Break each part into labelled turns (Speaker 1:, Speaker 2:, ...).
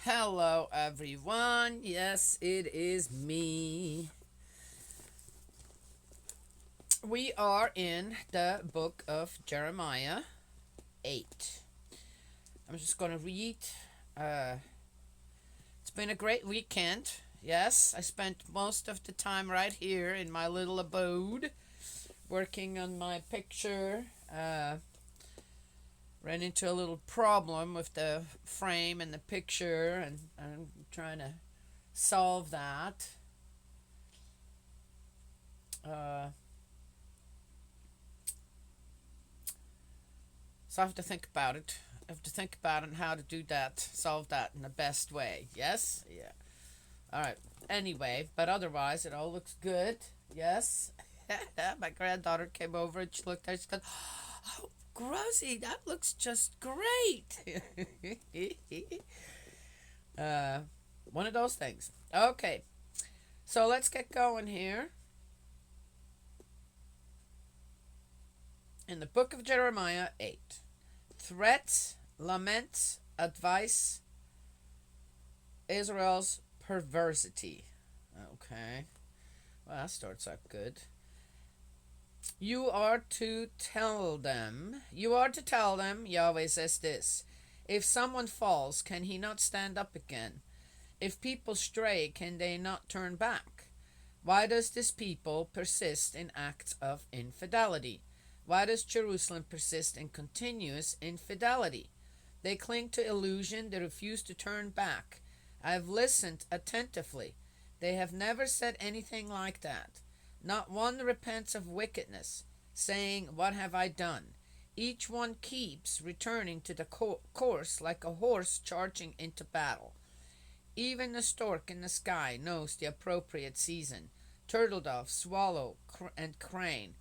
Speaker 1: Hello, everyone. Yes, it is me. We are in the book of Jeremiah 8. I'm just going to read. Uh, it's been a great weekend. Yes, I spent most of the time right here in my little abode working on my picture. Ran into a little problem with the frame and the picture, and I'm trying to solve that. Uh, So I have to think about it. I have to think about it and how to do that, solve that in the best way. Yes? Yeah. All right. Anyway, but otherwise, it all looks good. Yes? My granddaughter came over and she looked at it. She goes, "Oh, Grossy, that looks just great." uh, One of those things. Okay. So let's get going here. In the book of Jeremiah 8. Threats, laments, advice, Israel's perversity. Okay. Well, that starts out good. You are to tell them, Yahweh says this: if someone falls, can he not stand up again? If people stray, can they not turn back? Why does this people persist in acts of infidelity? Why does Jerusalem persist in continuous infidelity? They cling to illusion, they refuse to turn back. I have listened attentively. They have never said anything like that. Not one repents of wickedness, saying, "What have I done?" Each one keeps returning to the course like a horse charging into battle. Even the stork in the sky knows the appropriate season. Turtle dove, swallow, and crane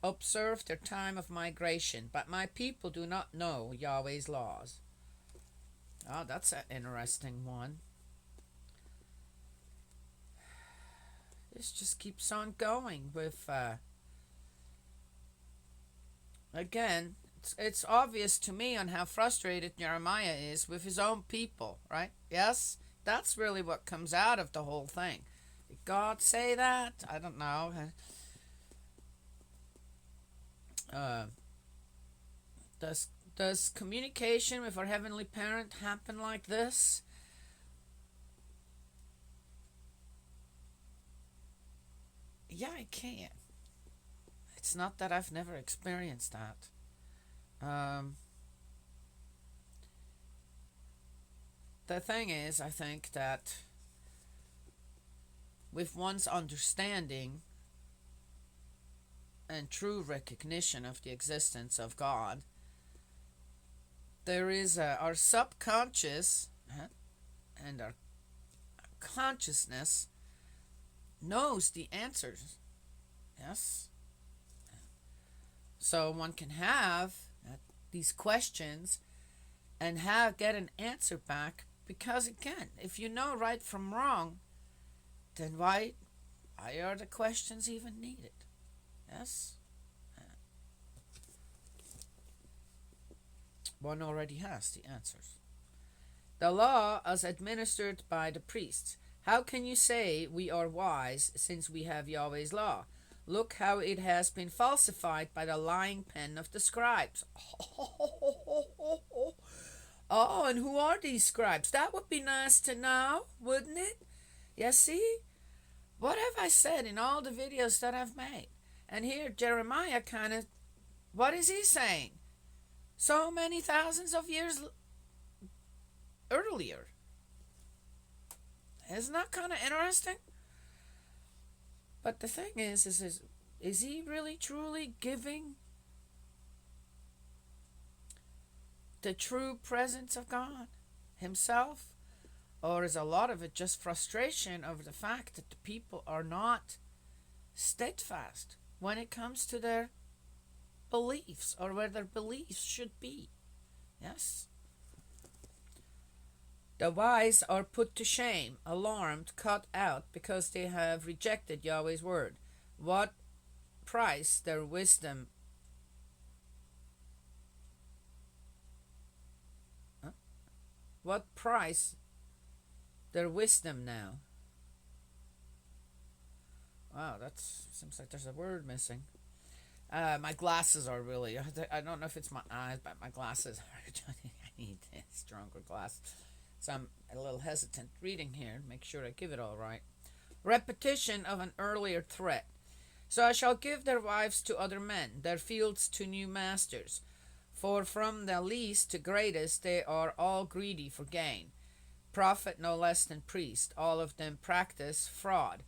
Speaker 1: observe their time of migration, but my people do not know Yahweh's laws. Oh, that's an interesting one. This just keeps on going with, again, it's obvious to me on how frustrated Jeremiah is with his own people, right? Yes? That's really what comes out of the whole thing. Did God say that? I don't know. Uh, does does communication with our heavenly parent happen like this? Yeah, I can. It's not that I've never experienced that. Um, the thing is, I think that with one's understanding and true recognition of the existence of God, there is our subconscious and our consciousness knows the answers. Yes? So one can have these questions and get an answer back, because again, if you know right from wrong, then why are the questions even needed? Yes? One already has the answers. The law as administered by the priests. How can you say we are wise since we have Yahweh's law? Look how it has been falsified by the lying pen of the scribes. Oh, and who are these scribes? That would be nice to know, wouldn't it? You see? What have I said in all the videos that I've made? And here Jeremiah what is he saying? So many thousands of years earlier. Isn't that kind of interesting? But the thing is he really truly giving the true presence of God himself? Or is a lot of it just frustration over the fact that the people are not steadfast when it comes to their beliefs, or where their beliefs should be? Yes? The wise are put to shame, alarmed, cut out, because they have rejected Yahweh's word. What price their wisdom what price their wisdom now. Wow, that seems like there's a word missing. My glasses are really. I don't know if it's my eyes, but my glasses are. I need stronger glasses. So I'm a little hesitant reading here. Make sure I give it all right. Repetition of an earlier threat. So I shall give their wives to other men, their fields to new masters. For from the least to greatest they are all greedy for gain. Prophet no less than priest, all of them practice fraud.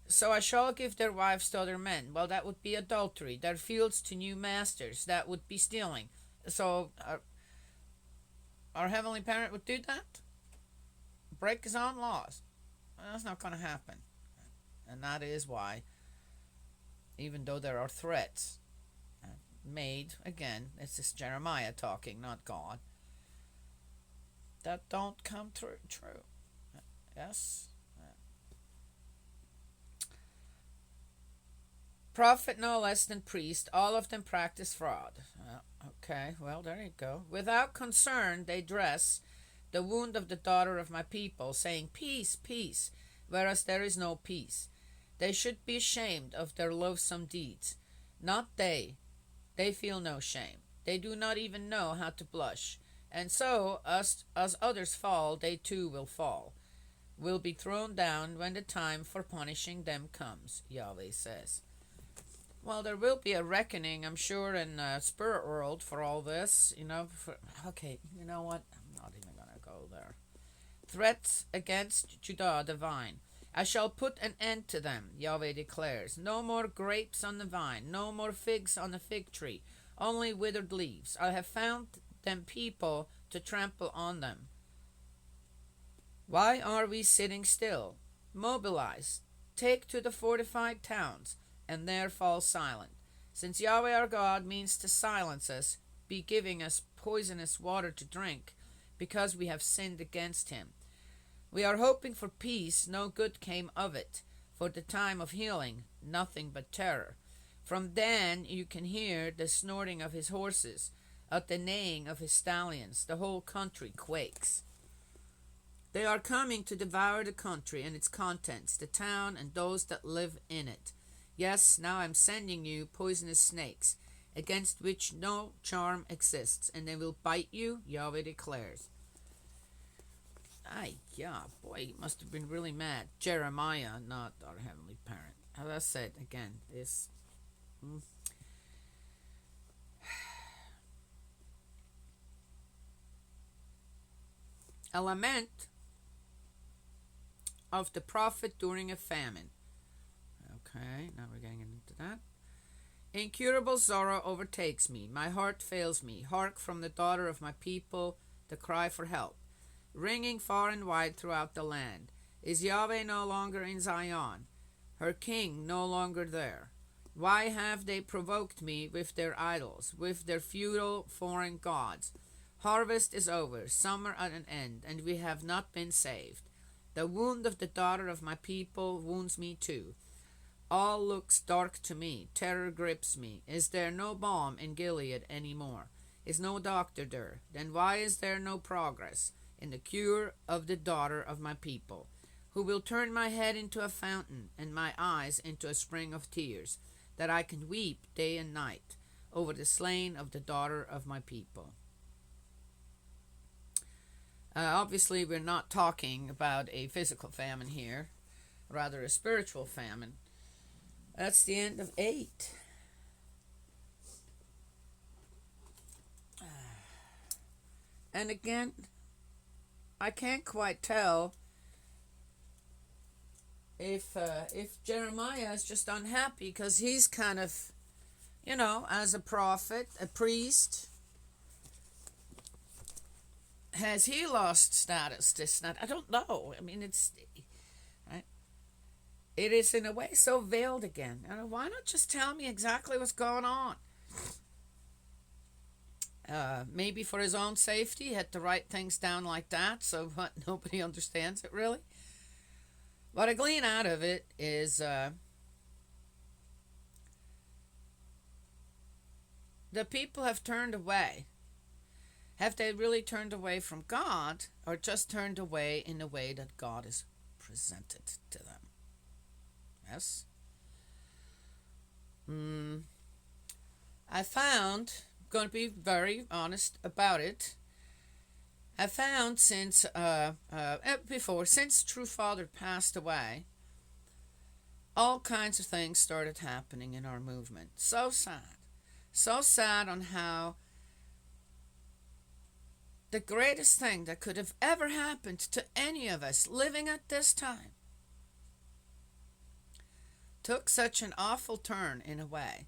Speaker 1: So I shall give their wives to other men. Well, that would be adultery. Their fields to new masters. That would be stealing. So our heavenly parent would do that? Break his own laws. Well, that's not going to happen. And that is why, even though there are threats made, again, this is Jeremiah talking, not God, that don't come true. Yes? Prophet no less than priest, all of them practice fraud. Okay, well, there you go. Without concern, they dress the wound of the daughter of my people, saying, Peace, peace, whereas there is no peace. They should be ashamed of their loathsome deeds. Not they. They feel no shame. They do not even know how to blush. And so, as others fall, they too will fall, will be thrown down when the time for punishing them comes, Yahweh says. Well, there will be a reckoning, I'm sure, in spirit world for all this. Okay, you know what? I'm not even going to go there. Threats against Judah divine. I shall put an end to them, Yahweh declares. No more grapes on the vine, no more figs on the fig tree, only withered leaves. I have found them people to trample on them. Why are we sitting still? Mobilize, take to the fortified towns, and there fall silent. Since Yahweh our God means to silence us, be giving us poisonous water to drink, because we have sinned against him. We are hoping for peace, no good came of it. For the time of healing, nothing but terror. From Dan you can hear the snorting of his horses, at the neighing of his stallions. The whole country quakes. They are coming to devour the country and its contents, the town and those that live in it. Yes, now I'm sending you poisonous snakes, against which no charm exists, and they will bite you, Yahweh declares. Yeah, boy, he must have been really mad. Jeremiah, not our heavenly parent. As I said, again, this... A lament of the prophet during a famine. Okay, now we're getting into that. Incurable sorrow overtakes me. My heart fails me. Hark from the daughter of my people the cry for help, ringing far and wide throughout the land. Is Yahweh no longer in Zion? Her king no longer there? Why have they provoked me with their idols, with their futile foreign gods? Harvest is over, summer at an end, and we have not been saved. The wound of the daughter of my people wounds me too. All looks dark to me. Terror grips me. Is there no balm in Gilead any more? Is no doctor there? Then why is there no progress in the cure of the daughter of my people? Who will turn my head into a fountain and my eyes into a spring of tears, that I can weep day and night over the slain of the daughter of my people? Obviously, we're not talking about a physical famine here, rather a spiritual famine. That's the end of 8. And again, I can't quite tell if Jeremiah is just unhappy because he's kind of, as a prophet, a priest, has he lost status? I don't know. I mean, it is in a way so veiled again. Why not just tell me exactly what's going on? Maybe for his own safety, he had to write things down like that, so nobody understands it really. What I glean out of it is the people have turned away. Have they really turned away from God, or just turned away in a way that God is presented to them? Yes? I found, going to be very honest about it, I found since True Father passed away, all kinds of things started happening in our movement. So sad. So sad on how the greatest thing that could have ever happened to any of us living at this time took such an awful turn in a way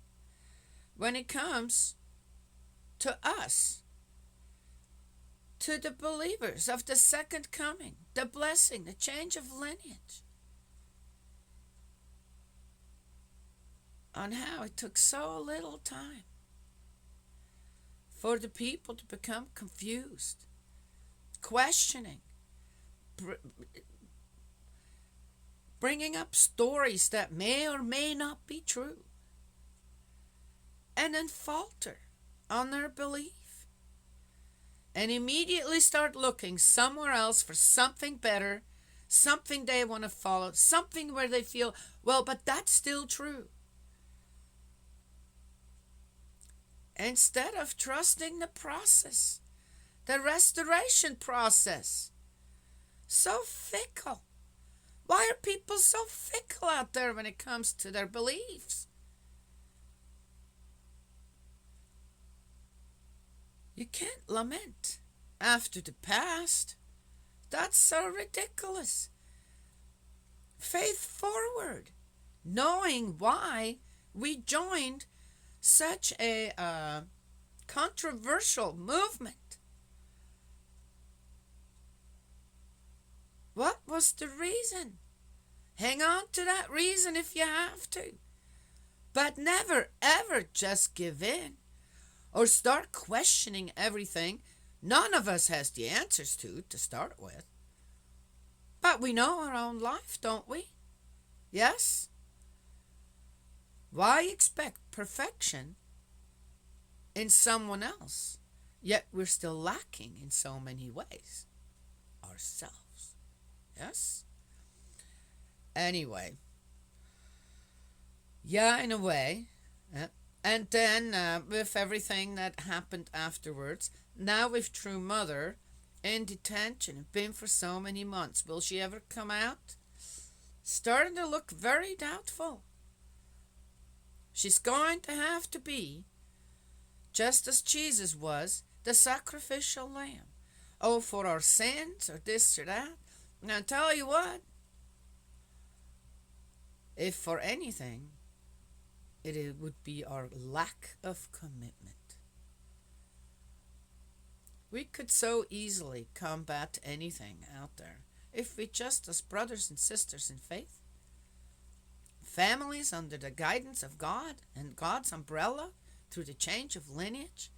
Speaker 1: when it comes to us, to the believers of the second coming, the blessing, the change of lineage, on how it took so little time for the people to become confused, questioning, bringing up stories that may or may not be true, and then falter on their belief and immediately start looking somewhere else for something better, something they want to follow, something where they feel, well, but that's still true. Instead of trusting the process, the restoration process. So fickle. Why are people so fickle out there when it comes to their beliefs? You can't lament after the past. That's so ridiculous. Faith forward, knowing why we joined such a controversial movement. What was the reason? Hang on to that reason if you have to. But never ever just give in or start questioning everything none of us has the answers to start with. But we know our own life, don't we? Yes? Why expect perfection in someone else, yet we're still lacking in so many ways ourselves? Yes? Anyway, yeah, in a way. And then with everything that happened afterwards, now with True Mother in detention, been for so many months, will she ever come out? Starting to look very doubtful. She's going to have to be, just as Jesus was, the sacrificial lamb. Oh, for our sins, or this or that. And I'll tell you what, if for anything, it would be our lack of commitment. We could so easily combat anything out there if we just, as brothers and sisters in faith, families under the guidance of God and God's umbrella through the change of lineage,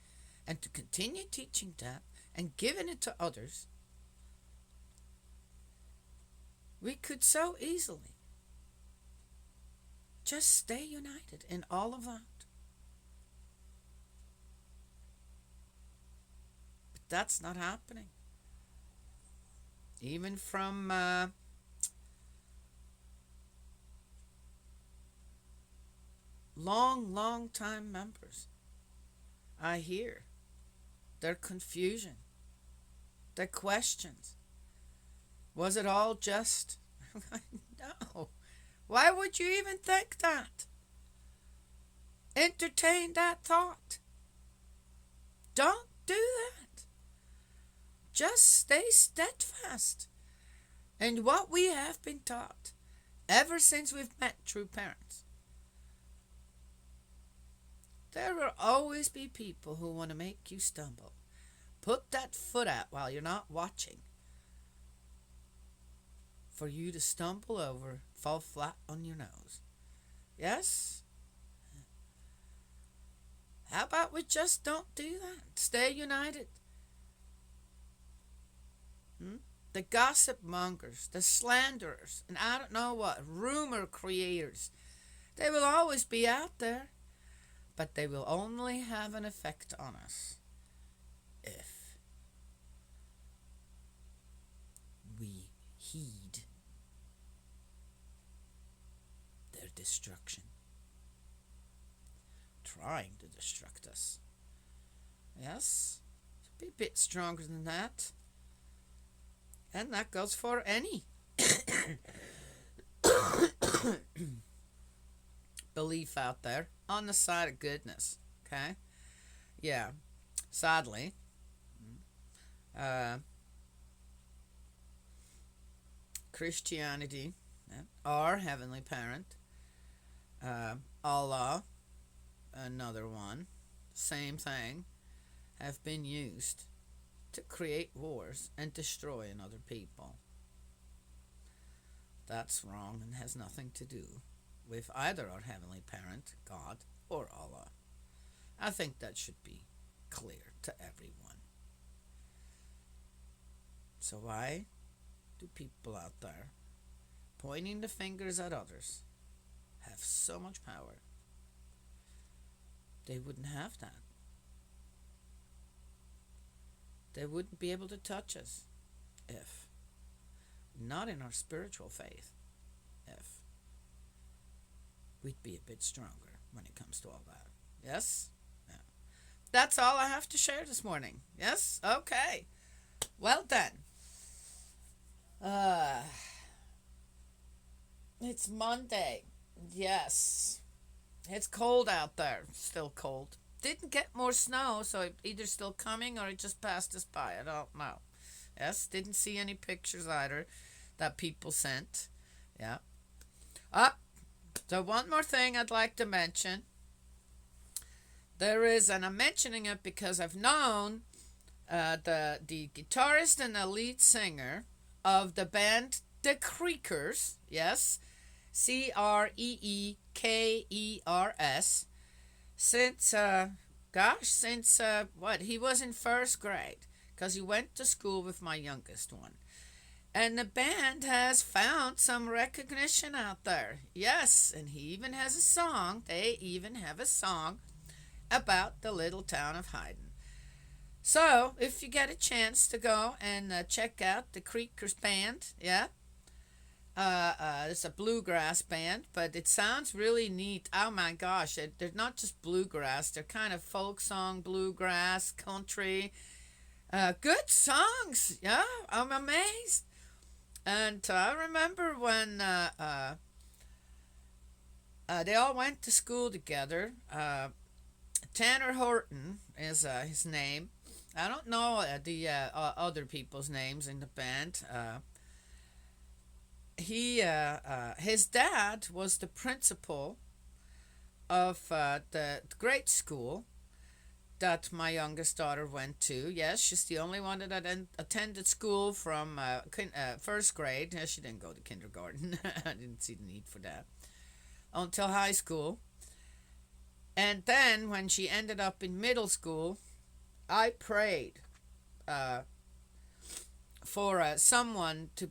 Speaker 1: and to continue teaching that and giving it to others, we could so easily just stay united in all of that. But that's not happening. Even from long time members, I hear their confusion, their questions. Was it all just? No. Why would you even think that? Entertain that thought. Don't do that. Just stay steadfast in what we have been taught ever since we've met true parents. There will always be people who want to make you stumble. Put that foot out while you're not watching, for you to stumble over, fall flat on your nose. Yes? How about we just don't do that? Stay united. The gossip mongers, the slanderers, and I don't know what, rumor creators, they will always be out there, but they will only have an effect on us if heed their destruction, trying to destruct us. Yes, be a bit stronger than that. And that goes for any belief out there on the side of goodness. Okay? Yeah. Sadly, uh, Christianity, our Heavenly Parent, Allah, another one, same thing, have been used to create wars and destroy another people. That's wrong and has nothing to do with either our Heavenly Parent, God, or Allah. I think that should be clear to everyone. So why do people out there pointing the fingers at others have so much power? They wouldn't have that. They wouldn't be able to touch us if not in our spiritual faith, if we'd be a bit stronger when it comes to all that. Yes? Yeah. That's all I have to share this morning. Yes? Okay. Well then. It's Monday. Yes. It's cold out there. Still cold. Didn't get more snow, so it either still coming or it just passed us by. I don't know. Yes, didn't see any pictures either that people sent. Yeah. So one more thing I'd like to mention. There is, and I'm mentioning it because I've known the guitarist and the lead singer of the band The Creakers. Yes, Creekers. Since he was in first grade, because he went to school with my youngest one. And the band has found some recognition out there. Yes, and he even has a song. They even have a song about the little town of Hyden. So, if you get a chance to go and check out the Creekers band, yeah, it's a bluegrass band, but it sounds really neat. Oh my gosh, they're not just bluegrass, they're kind of folk song, bluegrass, country. Good songs, yeah, I'm amazed. And I remember when they all went to school together. Tanner Horton is his name. I don't know the other people's names in the band. His dad was the principal of the grade school that my youngest daughter went to. Yes, she's the only one that attended school from first grade. She didn't go to kindergarten. I didn't see the need for that. Until high school. And then when she ended up in middle school, I prayed for someone to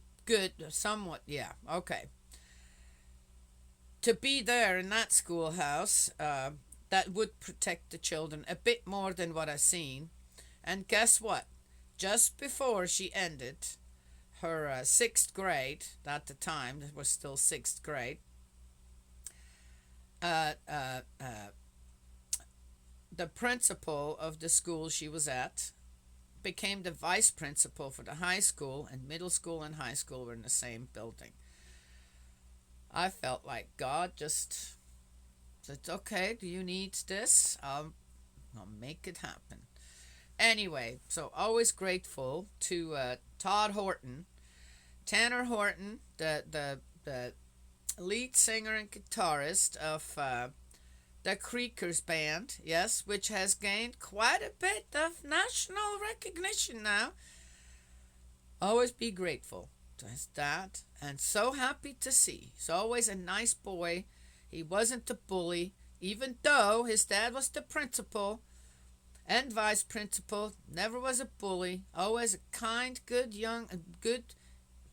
Speaker 1: to be there in that schoolhouse that would protect the children a bit more than what I've seen. And guess what? Just before she ended her sixth grade, at the time, it was still sixth grade, the principal of the school she was at became the vice principal for the high school, and middle school and high school were in the same building. I felt like God just said, okay, do you need this? I'll make it happen. Anyway, so always grateful to Tanner Horton, the lead singer and guitarist of the Creekers band, yes, which has gained quite a bit of national recognition now. Always be grateful to his dad, and so happy to see. He's always a nice boy. He wasn't a bully, even though his dad was the principal and vice principal. Never was a bully. Always a kind, good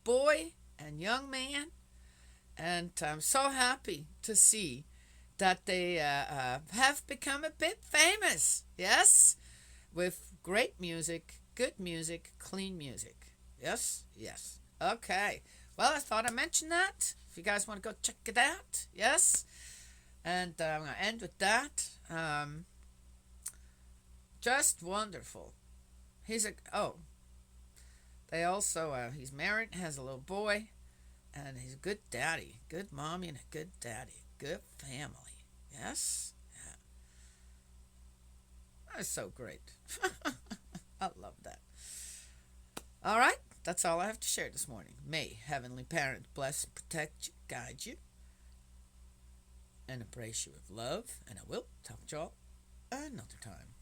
Speaker 1: boy and young man. And I'm so happy to see that they have become a bit famous. Yes, with great music, good music, clean music. Yes, yes. Okay. Well, I thought I'd mention that. If you guys want to go check it out, yes. And I'm going to end with that. Just wonderful. They also, he's married, has a little boy, and he's a good daddy. Good mommy and a good daddy. Good family. Yes? Yeah. That's so great. I love that. All right. That's all I have to share this morning. May Heavenly Parent bless, protect you, guide you, and embrace you with love. And I will talk to y'all another time.